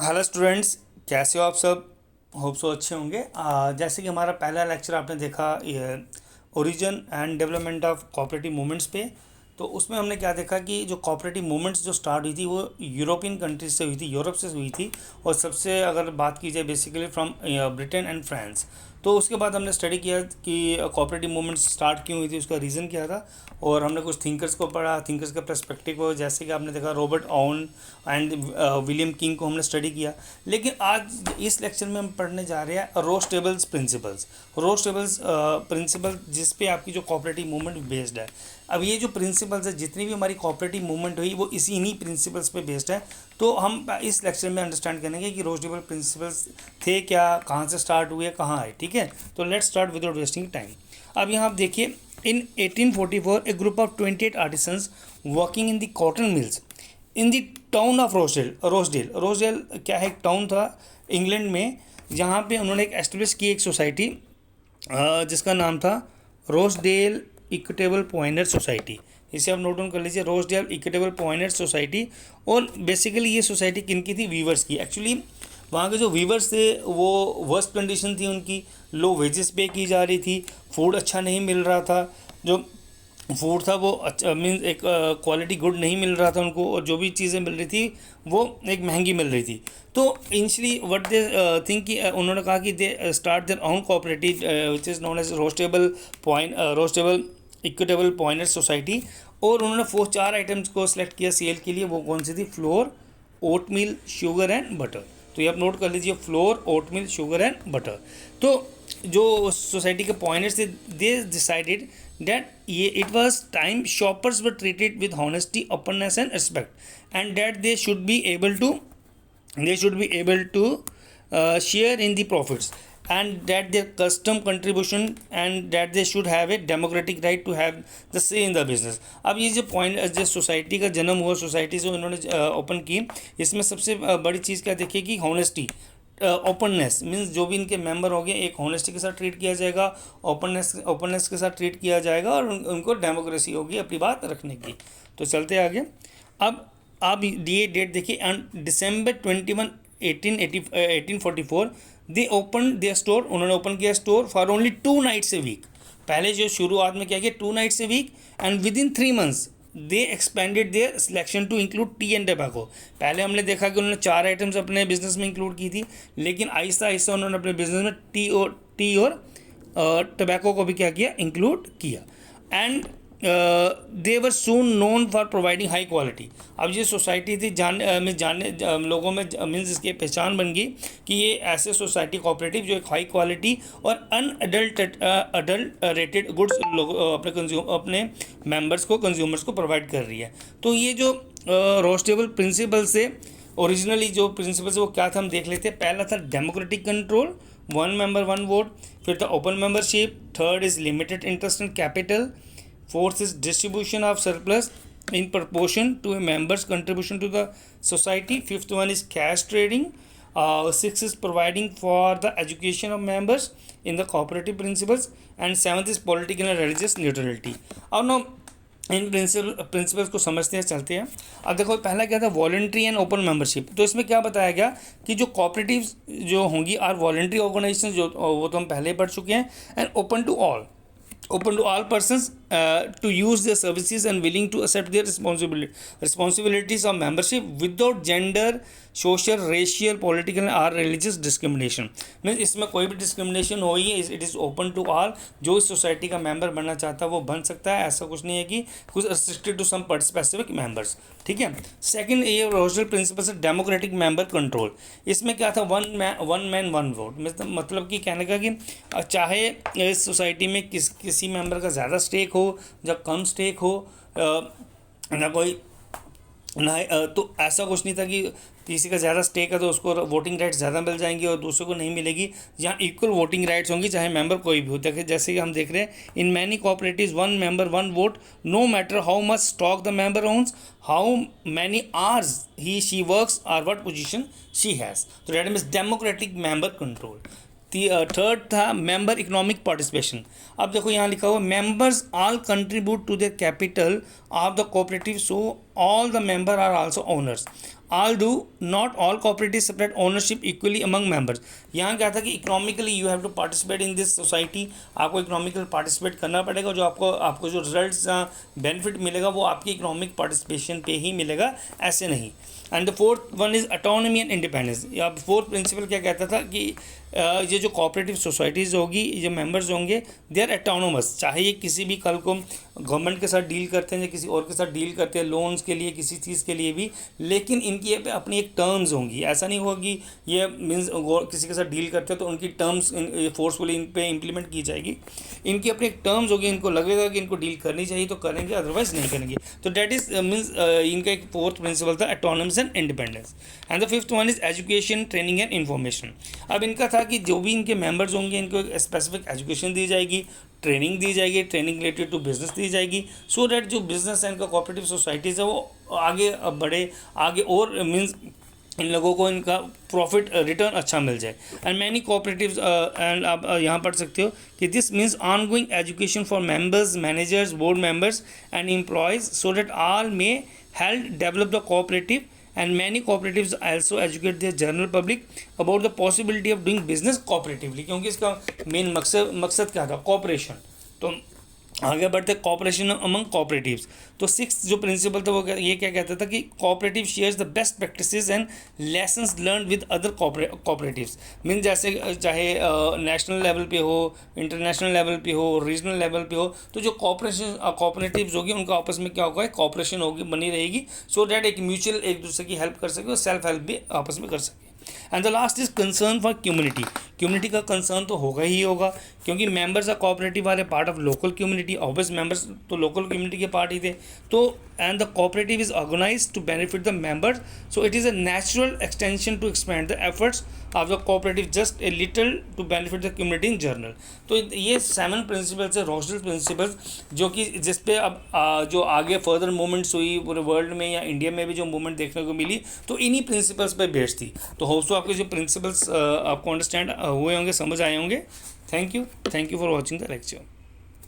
Hello students, कैसे हो आप सब। होप सो अच्छे होंगे। जैसे कि हमारा पहला लेक्चर आपने देखा origin and development of cooperative movements पे। तो उसमें हमने क्या देखा कि जो कोऑपरेटिव मूवमेंट्स जो स्टार्ट हुई थी वो यूरोपियन कंट्रीज से हुई थी, यूरोप से हुई थी। और सबसे अगर बात की जाए basically from Britain and France. तो उसके बाद हमने स्टडी किया कि कोऑपरेटिव मूवमेंट्स स्टार्ट क्यों हुई थी, उसका रीज़न क्या था। और हमने कुछ थिंकर्स को पढ़ा, थिंकर्स का पर्सपेक्टिव को, जैसे कि आपने देखा Robert oven and William king को हमने स्टडी किया। लेकिन आज इस लेक्चर में हम पढ़ने जा रहे हैं रोज टेबल्स प्रिंसिपल्स। रोज टेबल्स प्रिंसिपल जिस पे आपकी जो कोऑपरेटिव मूवमेंट बेस्ड है। अब ये जो प्रिंसिपल्स है, जितनी भी हमारी कोऑपरेटिव मूवमेंट हुई वो इसी इन्हीं प्रिंसिपल्स पे बेस्ड है। तो हम इस लेक्चर में अंडरस्टैंड करेंगे कि रोज टेबल प्रिंसिपल्स थे क्या, कहाँ से स्टार्ट हुए, कहाँ आए। ठीक है, तो let's start without wasting time. अब यहाँ आप देखिए, in 1844 a group of 28 artisans working in the cotton mills in the town of Rochdale. Rochdale Rochdale क्या है, एक टाउन था इंग्लैंड में, जहाँ पे उन्होंने एक एस्टेब्लिश की एक सोसाइटी जिसका नाम था रोजडेल इक्विटेबल पॉइंटर सोसाइटी। इसे आप नोट डाउन कर लीजिए, रोजडेल इक्विटेबल पॉइंटर सोसाइटी। और बेसिकली ये सोसाइटी किन की थी, वीवर्स की। एक्चुअली वहाँ के जो वीवर्स थे वो वर्स्ट कंडीशन थी उनकी, लो वेजेस पे की जा रही थी, फूड अच्छा नहीं मिल रहा था, जो फूड था वो अच्छा मीन्स एक क्वालिटी गुड नहीं मिल रहा था उनको, और जो भी चीज़ें मिल रही थी वो एक महंगी मिल रही थी। तो इनिशली व्हाट दे थिंक कि उन्होंने कहा कि they start their own cooperative which is known as Rochdale equitable pioneer society. और उन्होंने फोर चार आइटम्स को सिलेक्ट किया सेल के लिए। वो कौन सी थी, floor, oatmeal, sugar and butter. तो ये आप नोट कर लीजिए, floor, oatmeal, sugar and butter. तो जो सोसाइटी के पॉइंटर्स थे, they decided that it was time shoppers were treated with honesty, openness and respect, and that they should be able to share in the profits, and that their custom contribution, and that they should have a democratic right to have the say in the business। अब ये जो point, जो society का जन्म हुआ, society जो इन्होंने open की, इसमें सबसे बड़ी चीज़ क्या देखिए कि हॉनेस्टी, ओपननेस। मीन्स जो भी इनके मेंबर होंगे एक हॉनेस्टी के साथ ट्रीट किया जाएगा, ओपननेस के साथ ट्रीट किया जाएगा, और उनको डेमोक्रेसी होगी अपनी बात रखने की। तो चलते आगे। अब आप ये डेट देखिए, on December 21 1844 they open their store. उन्होंने ओपन किया store for only 2 nights a week. पहले जो शुरुआत में क्या किया, 2 nights a week, and within 3 months they expanded their selection to include tea and tobacco. पहले हमने देखा कि उन्होंने 4 आइटम्स अपने बिजनेस में इंक्लूड की थी, लेकिन आहिस्ता आहिस्ता उन्होंने अपने बिजनेस में टी और टबैको को भी क्या किया, इंक्लूड किया। And they were soon known for providing high quality. अब ये सोसाइटी थी लोगों में मीन्स इसकी पहचान बन गई कि ये ऐसे सोसाइटी कोऑपरेटिव जो एक हाई क्वालिटी और अडल्टरेटेड गुड्स अपने मेंबर्स को, कंज्यूमर्स को प्रोवाइड कर रही है। तो ये जो रोस्टेबल प्रिंसिपल से ओरिजिनली जो प्रिंसिपल्स वो क्या था हम देख लेते हैं। पहला था डेमोक्रेटिक कंट्रोल, 1 member 1 vote। फिर था open membership. Third is limited interest and capital. Fourth is distribution of surplus in proportion to a member's contribution to the society. Fifth one is cash trading. Sixth is providing for the education of members in the cooperative principles. And seventh is political and religious neutrality. अब ना इन principles को समझते हैं, चलते हैं। अब देखो पहला क्या था, वॉलंट्री एंड ओपन मेंबरशिप। तो इसमें क्या बताया गया कि जो कोऑपरेटिव जो होंगी आर वॉलंट्री ऑर्गेनाइजेशन, जो वो तो हम पहले ही पढ़ चुके हैं। And open to all persons to use their services and willing to accept their responsibilities of membership without gender, social, racial, political or religious discrimination। Means इसमें कोई भी डिस्क्रिमिनेशन हो ही, it is open to all. जो इस society का member बनना चाहता है वो बन सकता है, ऐसा कुछ नहीं है कि कुछ restricted to some specific members. ठीक है। सेकंड, ये रोजल प्रिंसिपल से डेमोक्रेटिक मेंबर कंट्रोल। इसमें क्या था, वन मैन वन वोट। मतलब कि कहने का कि चाहे इस सोसाइटी में किसी मेंबर का ज़्यादा स्टेक हो, जब कम स्टेक हो, ना कोई ना, तो ऐसा कुछ नहीं था कि किसी का ज़्यादा स्टेक है तो उसको वोटिंग राइट्स ज़्यादा मिल जाएंगी और दूसरे को नहीं मिलेगी। यहाँ इक्वल वोटिंग राइट्स होंगी चाहे मेंबर कोई भी हो। देखिए जैसे कि हम देख रहे हैं, in many cooperatives 1 member 1 vote, no matter how much stock the member owns, how many hours he she works और वट पोजिशन शी हैज़। तो that means democratic member control. Third था मेंबर इकोनॉमिक पार्टिसिपेशन। अब देखो यहाँ लिखा हुआ, members all contribute to the capital of the cooperative, so all the member are also owners. All do not all cooperative separate ownership equally among members. यहाँ क्या था कि economically you have to participate in this society, आपको economical participate करना पड़ेगा, जो आपको जो रिजल्ट्स बेनिफिट मिलेगा वो आपकी इकोनॉमिक पार्टिसिपेशन पे ही मिलेगा, ऐसे नहीं। And the fourth one is autonomy and independence. या फोर्थ प्रिंसिपल क्या कहता था कि ये जो कोऑपरेटिव सोसाइटीज़ होगी, जो मेंबर्स होंगे, दे आर ऑटोनोमस, चाहे ये किसी भी कल को गवर्नमेंट के साथ डील करते हैं या किसी और के साथ डील करते हैं, लोन्स के लिए, किसी चीज़ के लिए भी, लेकिन इनकी अपनी एक टर्म्स होंगी। ऐसा नहीं होगा कि ये मीन्स किसी के साथ डील करते हैं तो उनकी टर्म्स फोर्सफुली इन पे इम्प्लीमेंट की जाएगी। इनकी अपनी एक टर्म्स होगी, इनको लगेगा कि इनको डील करनी चाहिए तो करेंगे, अदरवाइज नहीं करेंगे। तो डेट इज मीन्स इनका एक फोर्थ प्रिंसिपल था autonomous and independence. And the fifth one is education, training and information. अब इनका था कि जो भी इनके मेंबर्स होंगे इनको एक स्पेसिफिक एजुकेशन दी जाएगी, ट्रेनिंग दी जाएगी, ट्रेनिंग रिलेटेड टू बिजनेस दी जाएगी, सो डैट जो बिजनेस है इनका कोऑपरेटिव सोसाइटीज़ है वो आगे बढ़े, आगे और मीन्स इन लोगों को इनका प्रॉफिट रिटर्न अच्छा मिल जाए। एंड मैनी कोऑपरेटिव्स एंड आप यहाँ पढ़ सकते हो कि this means on going education for members, managers, board members and employees so that all may help develop the cooperative. And many cooperatives also educate their general public about the possibility of doing business cooperatively, क्योंकि इसका main मकसद क्या था, corporation. तो आगे बढ़ते corporation among cooperatives. तो six जो प्रिंसिपल था वो ये क्या कहता था कि cooperative shares the best practices and lessons learn with other cooperatives. Mean जैसे चाहे नेशनल लेवल पे हो, इंटरनेशनल लेवल पे हो, रीजनल लेवल पे हो, तो जो कोऑपरेटिव्स होगी उनका आपस में क्या होगा, कॉपरेशन होगी, बनी रहेगी, सो डैट एक म्यूचुअल एक दूसरे की हेल्प कर सके और सेल्फ हेल्प भी आपस में कर सके। And the last is concern for community. Community का कंसर्न तो होगा ही होगा, क्योंकि मेंबर्स ऑफ कोऑपरेटिव वाले part of local community, obvious members तो लोकल कम्युनिटी के पार्ट ही थे। तो and the cooperative is organised to benefit the members, so it is a natural extension to expand the efforts of the cooperative just a little to benefit the community in general. तो ये 7 principles है, रोशनल principles, जो कि जिस पे अब जो आगे फर्दर मूवमेंट्स हुई पूरे वर्ल्ड में या इंडिया में भी जो मूवमेंट देखने को मिली, तो इन्हीं प्रिंसिपल्स पे बेस्ड थी। तो होप सो आपके जो प्रिंसिपल्स आपको अंडरस्टैंड हुए होंगे, समझ आए होंगे। Thank you for watching the lecture.